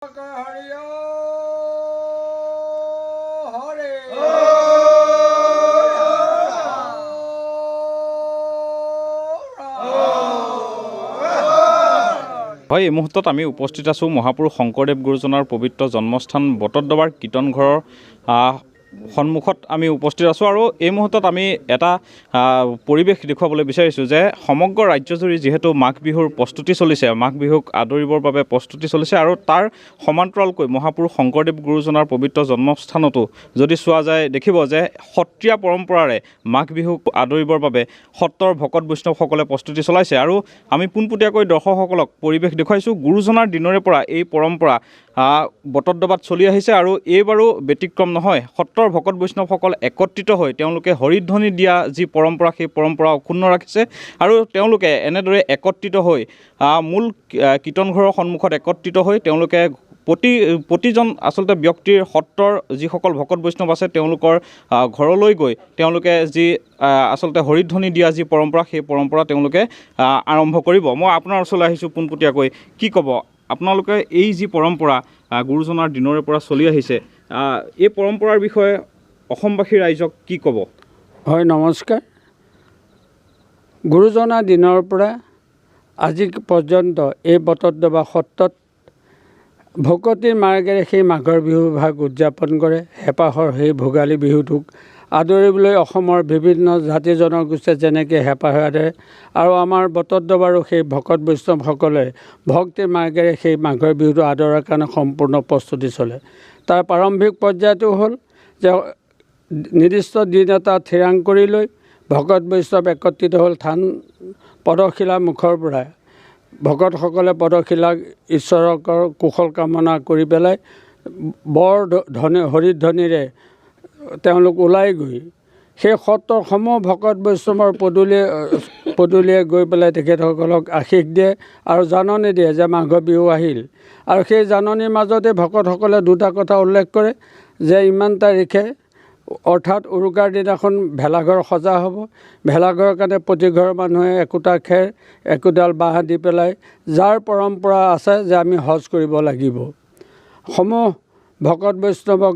হয়, এই মুহূৰ্তত আমি উপস্থিত আছোঁ মহাপুৰুষ শংকৰদেৱ গুৰুজনাৰ পবিত্ৰ জন্মস্থান বটদ্ৰৱাৰ কীৰ্তন ঘৰৰ সন্মুখত আমি উপস্থিত আছোঁ। আৰু এই মুহূৰ্তত আমি এটা পৰিৱেশ দেখুৱাবলৈ বিচাৰিছোঁ যে সমগ্ৰ ৰাজ্যজুৰি যিহেতু মাঘ বিহুৰ প্ৰস্তুতি চলিছে, মাঘ বিহুক আদৰিবৰ বাবে প্ৰস্তুতি চলিছে, আৰু তাৰ সমান্তৰালকৈ মহাপুৰুষ শংকৰদেৱ গুৰুজনাৰ পবিত্ৰ জন্মস্থানতো যদি চোৱা যায় দেখিব যে সত্ৰীয়া পৰম্পৰাৰে মাঘ বিহুক আদৰিবৰ বাবে সত্ৰৰ ভকত বৈষ্ণৱসকলে প্ৰস্তুতি চলাইছে। আৰু আমি পোনপটীয়াকৈ দৰ্শকসকলক পৰিৱেশ দেখুৱাইছোঁ। গুৰুজনাৰ দিনৰে পৰা এই পৰম্পৰা বটদ্ৰৱাত চলি আহিছে আৰু এইবাৰো ব্যতিক্ৰম নহয়। সত্ৰৰ ভকত বৈষ্ণৱসকল একত্ৰিত হৈ তেওঁলোকে হৰিধ্বনি দিয়া যি পৰম্পৰা, সেই পৰম্পৰা অক্ষুণ্ণ ৰাখিছে। আৰু তেওঁলোকে এনেদৰে একত্ৰিত হৈ মূল কীৰ্তনঘৰৰ সন্মুখত একত্ৰিত হৈ তেওঁলোকে প্ৰতিজন আচলতে ব্যক্তিৰ সত্ৰৰ যিসকল ভকত বৈষ্ণৱ আছে তেওঁলোকৰ ঘৰলৈ গৈ তেওঁলোকে যি আচলতে হৰিধ্বনি দিয়া যি পৰম্পৰা, সেই পৰম্পৰা তেওঁলোকে আৰম্ভ কৰিব। মই আপোনাৰ ওচৰলৈ আহিছোঁ পোনপটীয়াকৈ, কি ক'ব আপোনালোকে এই যি পৰম্পৰা গুৰুজনাৰ দিনৰে পৰা চলি আহিছে, এই পৰম্পৰাৰ বিষয়ে অসমবাসী ৰাইজক কি ক'ব? হয়, নমস্কাৰ। গুৰুজনাৰ দিনৰ পৰা আজি পৰ্যন্ত এই বটদ্ৰৱা সত্ৰত ভকতিৰ মাৰ্গেৰে সেই মাঘৰ বিহু ভাগ উদযাপন কৰে। হেঁপাহৰ সেই ভোগালী বিহুটোক আদৰিবলৈ অসমৰ বিভিন্ন জাতি জনগোষ্ঠীয়ে যেনেকৈ হেঁপাহ আদৰে, আৰু আমাৰ বটদ্ৰৱাৰো সেই ভকত বৈষ্ণৱসকলে ভক্তিৰ মাৰ্গেৰে সেই মাঘৰ বিহুটো আদৰাৰ কাৰণে সম্পূৰ্ণ প্ৰস্তুতি চলে। তাৰ প্ৰাৰম্ভিক পৰ্যায়টো হ'ল যে নিৰ্দিষ্ট দিন এটা থিৰাং কৰি লৈ ভকত বৈষ্ণৱ একত্ৰিত হ'ল। থান পদশিলা মুখৰ পৰা ভকতসকলে পদশিলাক ঈশ্বৰৰ কুশল কামনা কৰি পেলাই বৰ হৰিধ্বনিৰে তেওঁলোক ওলাই গৈ সেই সত্ৰৰ সমূহ ভকত বৈষ্ণৱৰ পদূলিয়ে গৈ পেলাই তেখেতসকলক আশীষ দিয়ে আৰু জাননী দিয়ে যে মাঘ বিহু আহিল। আৰু সেই জাননীৰ মাজতে ভকতসকলে দুটা কথা উল্লেখ কৰে যে ইমান তাৰিখে অৰ্থাৎ উৰুকাৰ দিনাখন ভেলাঘৰ সজা হ'ব। ভেলাঘৰৰ কাৰণে প্ৰতি ঘৰৰ মানুহে একোটা খেৰ একোডাল বাঁহ দি পেলাই যাৰ পৰম্পৰা আছে যে আমি হজ কৰিব লাগিব, সমূহ ভকত বৈষ্ণৱক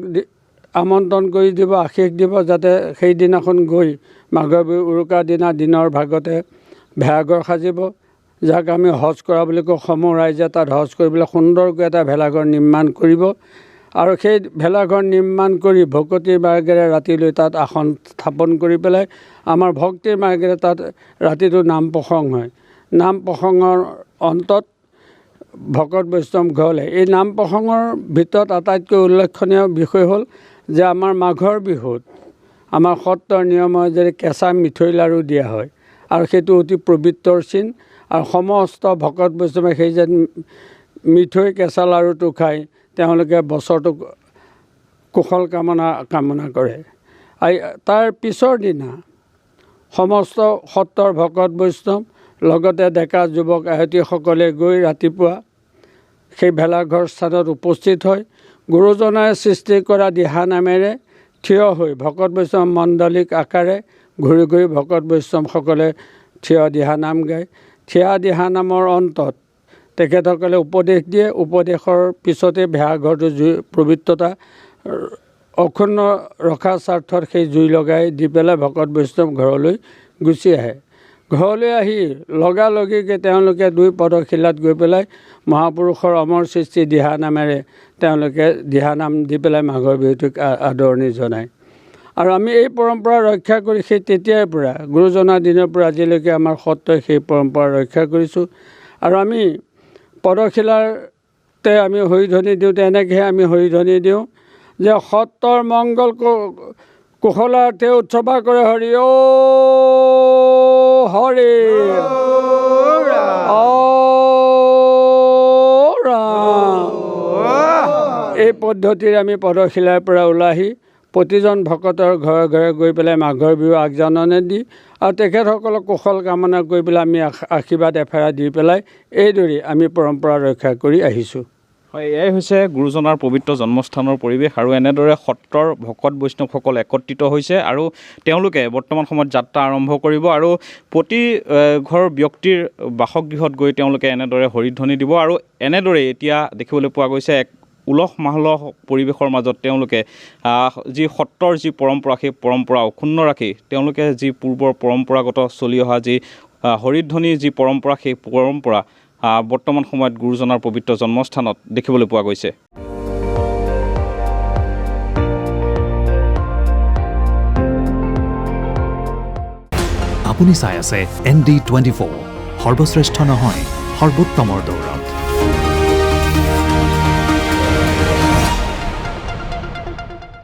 আমন্ত্ৰণ কৰি দিব, আশীষ দিব, যাতে সেইদিনাখন গৈ মাঘৰ বিহু উৰুকাৰ দিনৰ ভাগতে ভেলাঘৰ সাজিব, যাক আমি হজ কৰা বুলি কওঁ। সমূহ ৰাইজে তাত হজ কৰিবলৈ সুন্দৰকৈ এটা ভেলাঘৰ নিৰ্মাণ কৰিব আৰু সেই ভেলাঘৰ নিৰ্মাণ কৰি ভকতিৰ মাৰ্গেৰে ৰাতিলৈ তাত আসন স্থাপন কৰি পেলাই আমাৰ ভক্তিৰ মাৰ্গেৰে তাত ৰাতিটো নাম প্ৰসংগ হয়। নাম প্ৰসংগৰ অন্তত ভকত বৈষ্ণৱ ঘৰলৈ। এই নাম প্ৰসংগৰ ভিতৰত আটাইতকৈ উল্লেখনীয় বিষয় হ'ল যে আমাৰ মাঘৰ বিহুত আমাৰ সত্ৰৰ নিয়ম যে কেঁচা মিঠৈ লাড়ু দিয়া হয়, আৰু সেইটো অতি পবিত্ৰৰ চিন। আৰু সমস্ত ভকত বৈষ্ণৱে সেই যেন মিঠৈ কেঁচা লাড়ুটো খাই তেওঁলোকে বছৰটোক কুশল কামনা কৰে। তাৰ পিছৰ দিনা সমস্ত সত্ৰৰ ভকত বৈষ্ণৱ লগতে ডেকা যুৱক আয়তীসকলে গৈ ৰাতিপুৱা সেই ভেলাঘৰ স্থানত উপস্থিত হয়। গুৰুজনাই সৃষ্টি কৰা দিহানামেৰে থিয় হৈ ভকত বৈষ্ণৱ মণ্ডলিক আকাৰে ঘূৰি ঘূৰি ভকত বৈষ্ণৱসকলে থিয় দিহানাম গায়। থিয় দিহানামৰ অন্তত তেখেতসকলে উপদেশ দিয়ে। উপদেশৰ পিছতে ভেলাঘৰটো পবিত্ৰতা অক্ষুণ্ণ ৰখাৰ স্বাৰ্থত সেই জুই লগাই দি পেলাই ভকত বৈষ্ণৱ ঘৰলৈ গুচি আহে। ঘৰলৈ আহি লগালগিকৈ তেওঁলোকে দুই পদশিলাত গৈ পেলাই মহাপুৰুষৰ অমৰ সৃষ্টি দিহানামেৰে তেওঁলোকে দিহানাম দি পেলাই মাঘৰ বিহুটোক আদৰণি জনায়। আৰু আমি এই পৰম্পৰা ৰক্ষা কৰি সেই তেতিয়াৰ পৰা গুৰুজনাৰ দিনৰ পৰা আজিলৈকে আমাৰ সত্ৰই সেই পৰম্পৰা ৰক্ষা কৰিছোঁ। আৰু আমি পদশিলাতে আমি হৰিধ্বনি দিওঁতে এনেকৈহে আমি হৰিধ্বনি দিওঁ যে সত্ৰৰ মংগল কুশলাৰ্থে উৎসৱা কৰে হৰি অ হৰি এই পদ্ধতিৰে আমি পদশিলাৰ পৰা ওলাই আহি প্ৰতিজন ভকতৰ ঘৰে ঘৰে গৈ পেলাই মাঘৰ বিহু আগজাননী দি আৰু তেখেতসকলক কুশল কামনা কৰি পেলাই আমি আশীৰ্বাদ এফেৰা দি পেলাই এইদৰে আমি পৰম্পৰা ৰক্ষা কৰি আহিছোঁ। হয়, এয়াই হৈছে গুৰুজনাৰ পবিত্ৰ জন্মস্থানৰ পৰিৱেশ আৰু এনেদৰে সত্ৰৰ ভকত বৈষ্ণৱসকল একত্ৰিত হৈছে আৰু তেওঁলোকে বৰ্তমান সময়ত যাত্ৰা আৰম্ভ কৰিব আৰু প্ৰতি ঘৰ ব্যক্তিৰ বাসগৃহত গৈ তেওঁলোকে এনেদৰে হৰিধ্বনি দিব আৰু এনেদৰে এতিয়া দেখিবলৈ পোৱা গৈছে এক উলহ মালহ পৰিৱেশৰ মাজত তেওঁলোকে যি সত্ৰৰ যি পৰম্পৰা সেই পৰম্পৰা অক্ষুণ্ণ ৰাখি তেওঁলোকে যি পূৰ্বৰ পৰম্পৰাগত চলি অহা যি হৰিধ্বনিৰ যি পৰম্পৰা সেই পৰম্পৰা বৰ্তমান সময়ত গুৰুজনাৰ পবিত্ৰ জন্মস্থানত দেখিবলৈ পোৱা গৈছে। আপুনি চাই আছে ND24 সৰ্বশ্ৰেষ্ঠ নহয় সৰ্বোত্তমৰ দৌৰ।